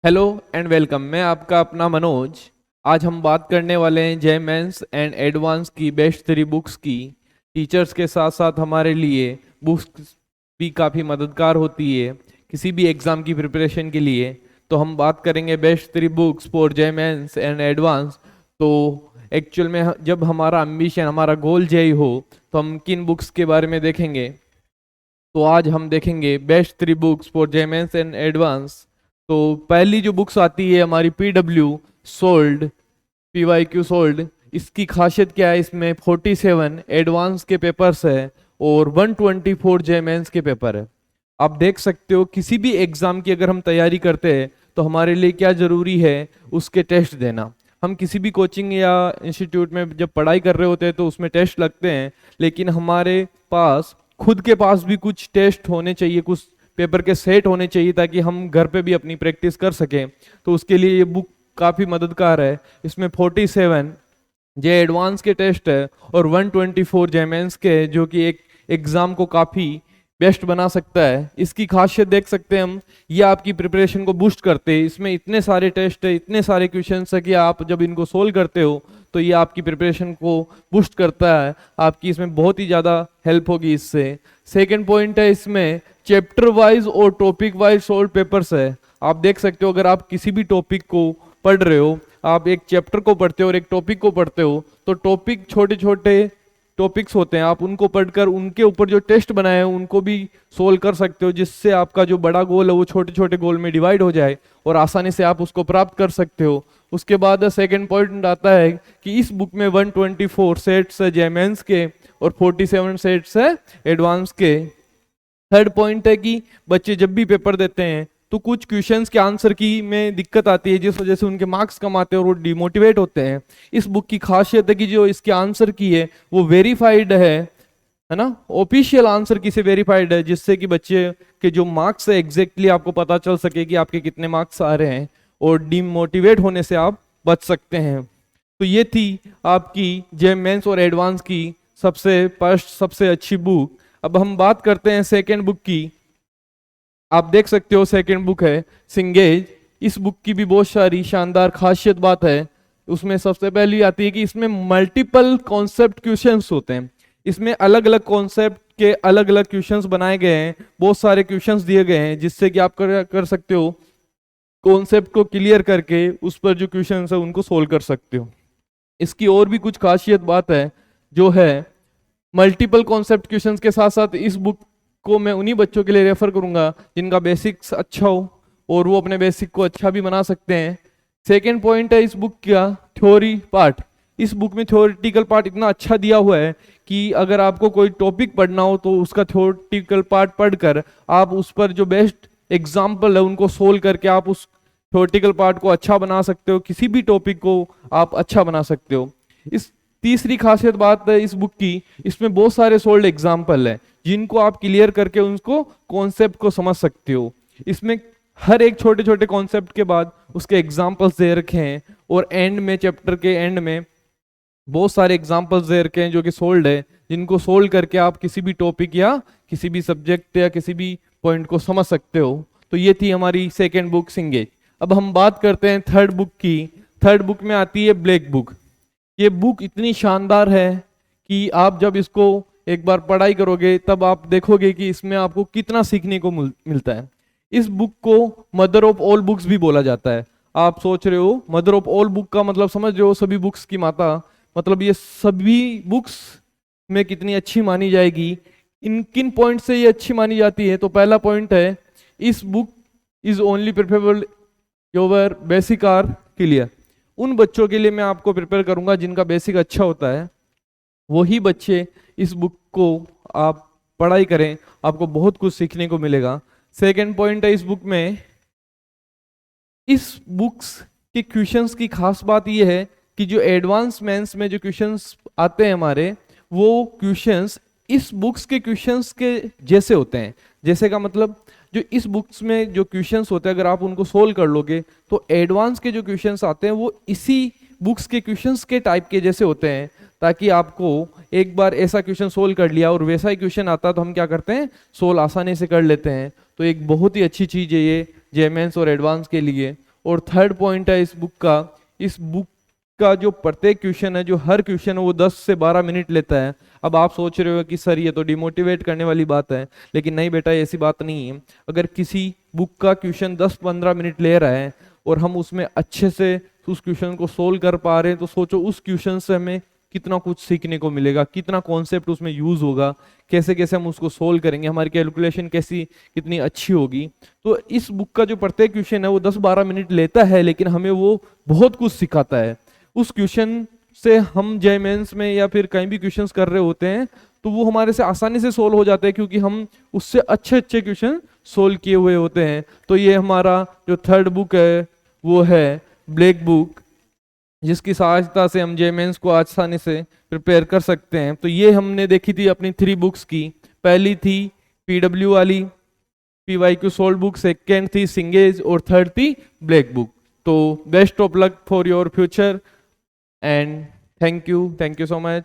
Hello and welcome. मैं आपका अपना मनोज। आज हम बात करने वाले हैं जे मेंस एंड एडवांस की बेस्ट 3 बुक्स की। टीचर्स के साथ साथ हमारे लिए बुक्स भी काफ़ी मददगार होती है किसी भी एग्ज़ाम की प्रिपरेशन के लिए। तो हम बात करेंगे best 3 books for JEE mains and advance. तो एक्चुअल में जब हमारा एम्बिशन हमारा गोल जे हो तो हम किन बुक्स के बारे में देखेंगे। तो आज हम देखेंगे best 3 books for JEE mains and advance. तो पहली जो बुक्स आती है हमारी PW सोल्ड, PYQ सोल्ड। इसकी खासियत क्या है, इसमें 47 एडवांस के पेपर्स है और 124 जे मेंस के पेपर है। आप देख सकते हो किसी भी एग्जाम की अगर हम तैयारी करते हैं तो हमारे लिए क्या जरूरी है, उसके टेस्ट देना। हम किसी भी कोचिंग या इंस्टीट्यूट में जब पढ़ाई कर रहे होते हैं तो उसमें टेस्ट लगते हैं, लेकिन हमारे पास खुद के पास भी कुछ टेस्ट होने चाहिए, कुछ पेपर के सेट होने चाहिए ताकि हम घर पे भी अपनी प्रैक्टिस कर सकें। तो उसके लिए ये बुक काफ़ी मददगार है। इसमें 47 जे एडवांस के टेस्ट है और 124 जे मेंस के है, जो कि एक एग्जाम को काफ़ी बेस्ट बना सकता है। इसकी खासियत देख सकते हैं हम, ये आपकी प्रिपरेशन को बूस्ट करते हैं। इसमें इतने सारे टेस्ट है, इतने सारे क्वेश्चंस है कि आप जब इनको सोल्व करते हो तो ये आपकी प्रिपरेशन को बूस्ट करता है। आपकी इसमें बहुत ही ज़्यादा हेल्प होगी इससे। सेकेंड पॉइंट है, इसमें चैप्टर वाइज और टॉपिक वाइज सोल्व पेपर्स है। आप देख सकते हो अगर आप किसी भी टॉपिक को पढ़ रहे हो, आप एक चैप्टर को पढ़ते हो और एक टॉपिक को पढ़ते हो, तो टॉपिक छोटे छोटे टॉपिक्स होते हैं, आप उनको पढ़कर उनके ऊपर जो टेस्ट बनाए हैं उनको भी सोल्व कर सकते हो, जिससे आपका जो बड़ा गोल है वो छोटे छोटे गोल में डिवाइड हो जाए और आसानी से आप उसको प्राप्त कर सकते हो। उसके बाद सेकंड पॉइंट आता है कि इस बुक में 124 सेट्स है जे मेंस के और 47 सेट्स है एडवांस के। थर्ड पॉइंट है कि बच्चे जब भी पेपर देते हैं तो कुछ क्वेश्चंस के आंसर की में दिक्कत आती है, जिस वजह से उनके मार्क्स कम आते हैं और वो डिमोटिवेट होते हैं। इस बुक की खासियत है कि जो इसके आंसर की है वो वेरीफाइड है ना, ऑफिशियल आंसर की से वेरीफाइड है, जिससे कि बच्चे के जो मार्क्स है एग्जैक्टली आपको पता चल सके कि आपके कितने मार्क्स आ रहे हैं और डिमोटिवेट होने से आप बच सकते हैं। तो ये थी आपकी जे मेंस और एडवांस की सबसे फर्स्ट सबसे अच्छी बुक। अब हम बात करते हैं सेकेंड बुक की। आप देख सकते हो सेकेंड बुक है सिंगेज। इस बुक की भी बहुत सारी शानदार खासियत बात है। उसमें सबसे पहली आती है कि इसमें मल्टीपल कॉन्सेप्ट क्वेश्चंस होते हैं। इसमें अलग अलग कॉन्सेप्ट के अलग अलग क्वेश्चंस बनाए गए हैं, बहुत सारे क्वेश्चंस दिए गए हैं, जिससे कि आप कर सकते हो कॉन्सेप्ट को क्लियर करके उस पर जो क्वेश्चंस है उनको सोल्व कर सकते हो। इसकी और भी कुछ खासियत बात है जो है, मल्टीपल कॉन्सेप्ट क्वेश्चंस के साथ साथ इस बुक को मैं उन्हीं बच्चों के लिए रेफर करूंगा जिनका बेसिक्स अच्छा हो और वो अपने बेसिक को अच्छा भी बना सकते हैं। सेकेंड पॉइंट है इस बुक का थ्योरी पार्ट। इस बुक में थ्योरेटिकल पार्ट इतना अच्छा दिया हुआ है कि अगर आपको कोई टॉपिक पढ़ना हो तो उसका थ्योरेटिकल पार्ट पढ़कर आप उस पर जो बेस्ट एग्जाम्पल है उनको सोल्व करके आप उस थ्योरेटिकल पार्ट को अच्छा बना सकते हो, किसी भी टॉपिक को आप अच्छा बना सकते हो। इस तीसरी खासियत बात है इस बुक की, इसमें बहुत सारे सोल्ड एग्जाम्पल है जिनको आप क्लियर करके उनको कॉन्सेप्ट को समझ सकते हो। इसमें हर एक छोटे छोटे कॉन्सेप्ट के बाद उसके एग्जाम्पल्स दे रखे हैं और एंड में चैप्टर के एंड में बहुत सारे एग्जाम्पल्स दे रखे हैं जो कि सोल्ड है, जिनको सोल्व करके आप किसी भी टॉपिक या किसी भी सब्जेक्ट या किसी भी पॉइंट को समझ सकते हो। तो ये थी हमारी सेकेंड बुक सिंगेज। अब हम बात करते हैं थर्ड बुक की। थर्ड बुक में आती है ब्लैक बुक। ये बुक इतनी शानदार है कि आप जब इसको एक बार पढ़ाई करोगे तब आप देखोगे कि इसमें आपको कितना सीखने को मिलता है। इस बुक को मदर ऑफ ऑल बुक्स भी बोला जाता है। आप सोच रहे हो मदर ऑफ ऑल बुक का मतलब समझ रहे हो, सभी बुक्स की माता, मतलब ये सभी बुक्स में कितनी अच्छी मानी जाएगी। इन किन पॉइंट से ये अच्छी मानी जाती है, तो पहला पॉइंट है इस book is only preferable your basic are clear. उन बच्चों के लिए मैं आपको प्रिपेयर करूंगा जिनका बेसिक अच्छा होता है, वही बच्चे इस बुक को आप पढ़ाई करें, आपको बहुत कुछ सीखने को मिलेगा। सेकेंड पॉइंट है इस बुक में, इस बुक्स के क्वेश्चंस की खास बात यह है कि जो एडवांस मेंस में जो क्वेश्चंस आते हैं हमारे, वो क्वेश्चंस इस बुक्स के क्वेश्चंस के जैसे होते हैं। जैसे का मतलब जो इस बुक्स में जो क्वेश्चंस होते हैं अगर आप उनको सोल्व कर लोगे तो एडवांस के जो क्वेश्चंस आते हैं वो इसी बुक्स के क्वेश्चंस के टाइप के जैसे होते हैं, ताकि आपको एक बार ऐसा क्वेश्चन सोल्व कर लिया और वैसा ही क्वेश्चन आता तो हम क्या करते हैं, सोल्व आसानी से कर लेते हैं। तो एक बहुत ही अच्छी चीज़ है ये जे मेंस और एडवांस के लिए। और थर्ड पॉइंट है इस बुक का, इस बुक का जो प्रत्येक क्वेश्चन है, जो हर क्वेश्चन है वो 10 से 12 मिनट लेता है। अब आप सोच रहे हो कि सर ये तो डिमोटिवेट करने वाली बात है, लेकिन नहीं बेटा, ऐसी बात नहीं है। अगर किसी बुक का क्वेश्चन 10-15 मिनट ले रहा है और हम उसमें अच्छे से उस क्वेश्चन को सोल्व कर पा रहे हैं, तो सोचो उस क्वेश्चन से हमें कितना कुछ सीखने को मिलेगा, कितना कॉन्सेप्ट उसमें यूज होगा, कैसे कैसे हम उसको सोल्व करेंगे, हमारी कैलकुलेशन कैसी कितनी अच्छी होगी। तो इस बुक का जो प्रत्येक क्वेश्चन है वो 10-12 मिनट लेता है, लेकिन हमें वो बहुत कुछ सिखाता है। उस क्वेश्चन से हम जेईई मेंस में या फिर कहीं भी क्वेश्चंस कर रहे होते हैं तो वो हमारे से आसानी से सोल्व हो जाते हैं, क्योंकि हम उससे अच्छे अच्छे क्वेश्चन सोल्व किए हुए होते हैं। तो ये हमारा जो थर्ड बुक है वो है ब्लैक बुक, जिसकी सहायता से हम जेईई मेंस को आसानी से प्रिपेयर कर सकते हैं। तो ये हमने देखी थी अपनी 3 बुक्स की। पहली थी पीडब्ल्यू वाली PYQ सोल्व बुक, सेकेंड थी सिंगेज और थर्ड थी ब्लैक बुक। तो best of luck for your future and thank you so much.